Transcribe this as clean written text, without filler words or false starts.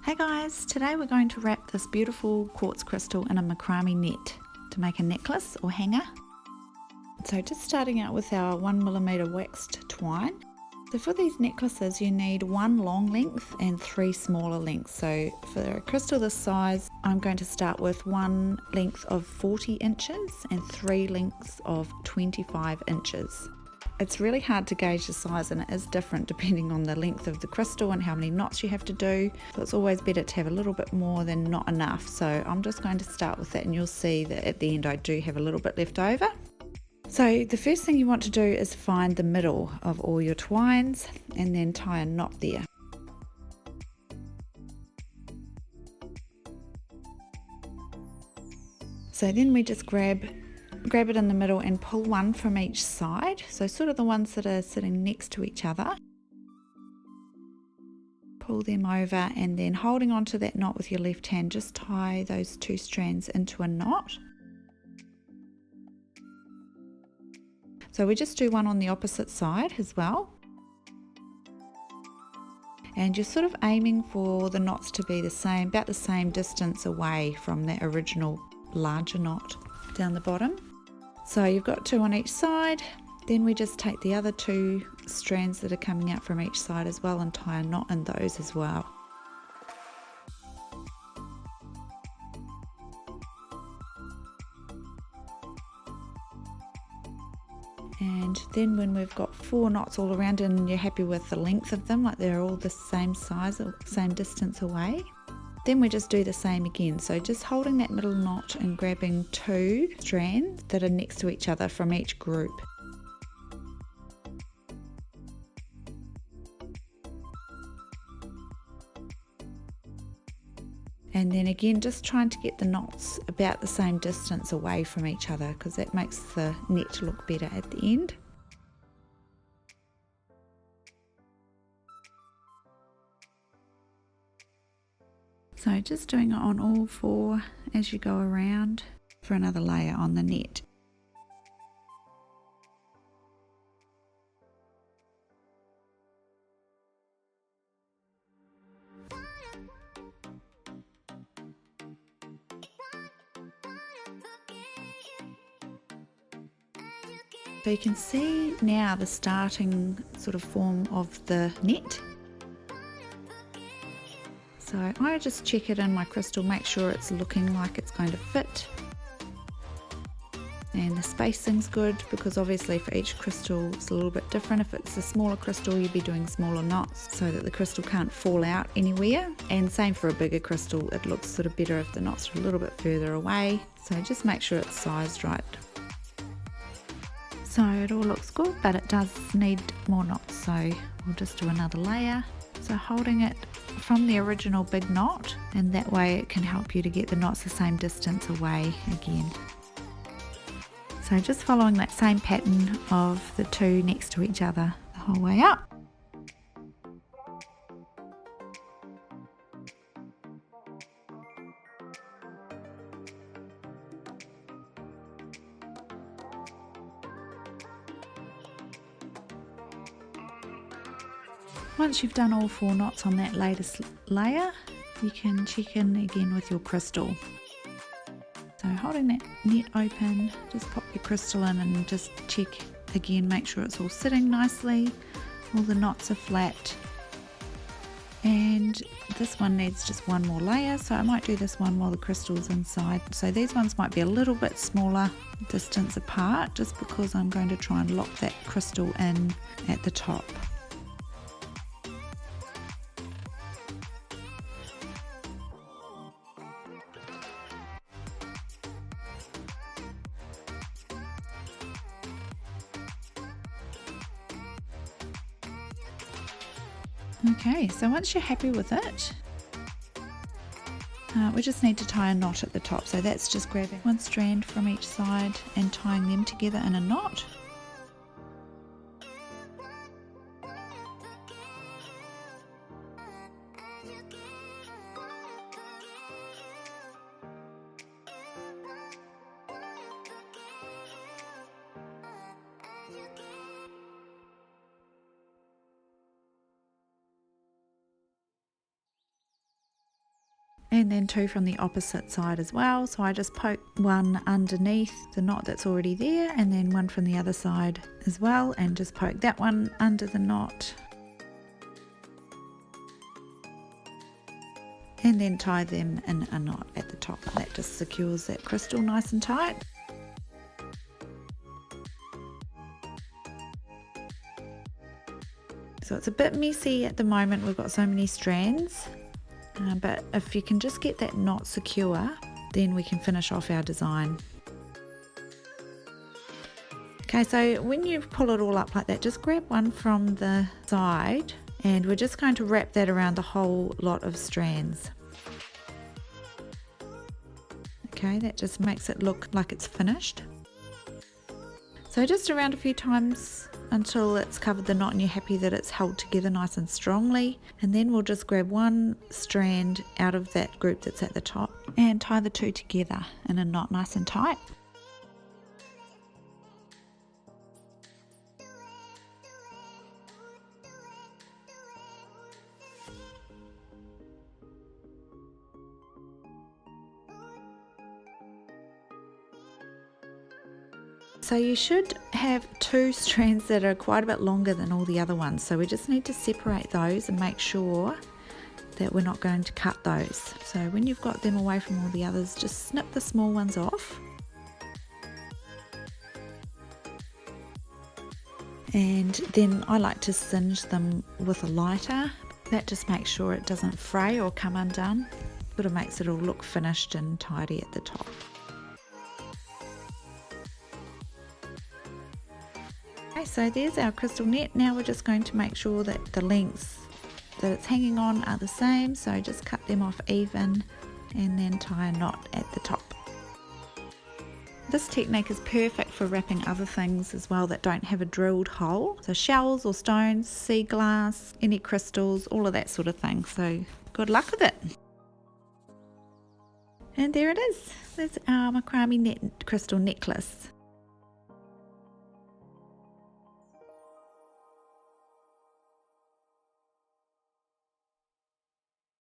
Hey guys, today we're going to wrap this beautiful quartz crystal in a macrame net to make a necklace or hanger. So just starting out with our 1mm waxed twine. So for these necklaces you need one long length and three smaller lengths. So for a crystal this size I'm going to start with one length of 40 inches and three lengths of 25 inches. It's really hard to gauge the size and it is different depending on the length of the crystal and how many knots you have to do. So it's always better to have a little bit more than not enough. So I'm just going to start with that and you'll see that at the end I do have a little bit left over. So the first thing you want to do is find the middle of all your twines and then tie a knot there. So then we just grab it in the middle and pull one from each side, so sort of the ones that are sitting next to each other. Pull them over and then holding onto that knot with your left hand, just tie those two strands into a knot. So we just do one on the opposite side as well. And you're sort of aiming for the knots to be the same, about the same distance away from that original larger knot down the bottom. So you've got two on each side, then we just take the other two strands that are coming out from each side as well and tie a knot in those as well. And then when we've got four knots all around and you're happy with the length of them, like they're all the same size, same distance away, then we just do the same again. So just holding that middle knot and grabbing two strands that are next to each other from each group. And then again, just trying to get the knots about the same distance away from each other because that makes the net look better at the end. So just doing it on all four as you go around for another layer on the net. So you can see now the starting sort of form of the net. So I just check it in my crystal, make sure it's looking like it's going to fit. And the spacing's good because obviously for each crystal it's a little bit different. If it's a smaller crystal you'd be doing smaller knots so that the crystal can't fall out anywhere. And same for a bigger crystal, it looks sort of better if the knots are a little bit further away. So just make sure it's sized right. So it all looks good, but it does need more knots, so we'll just do another layer. So holding it from the original big knot, and that way it can help you to get the knots the same distance away again. So just following that same pattern of the two next to each other the whole way up. Once you've done all four knots on that latest layer, you can check in again with your crystal. So holding that net open, just pop your crystal in and just check again, make sure it's all sitting nicely, all the knots are flat. And this one needs just one more layer, so I might do this one while the crystal's inside. So these ones might be a little bit smaller distance apart, just because I'm going to try and lock that crystal in at the top. Okay, so once you're happy with it, we just need to tie a knot at the top. So that's just grabbing one strand from each side and tying them together in a knot. and then 2 from the opposite side as well. So I just poke one underneath the knot that's already there, and then one from the other side as well, and just poke that one under the knot, and then tie them in a knot at the top. That just secures that crystal nice and tight. So it's a bit messy at the moment, we've got so many strands, but if you can just get that knot secure, then we can finish off our design. Okay, so when you pull it all up like that, just grab one from the side, and we're just going to wrap that around the whole lot of strands. Okay, that just makes it look like it's finished. So just around a few times until it's covered the knot and you're happy that it's held together nice and strongly, and then we'll just grab one strand out of that group that's at the top and tie the 2 together in a knot nice and tight. So you should have 2 strands that are quite a bit longer than all the other ones, so we just need to separate those and make sure that we're not going to cut those. So when you've got them away from all the others, just snip the small ones off. And then I like to singe them with a lighter. That just makes sure it doesn't fray or come undone. Sort of makes it all look finished and tidy at the top. Okay, so there's our crystal net. Now we're just going to make sure that the lengths that it's hanging on are the same, so just cut them off even and then tie a knot at the top. This technique is perfect for wrapping other things as well that don't have a drilled hole, so shells or stones, sea glass, any crystals, all of that sort of thing. So good luck with it. And there it is. There's our macrame net crystal necklace.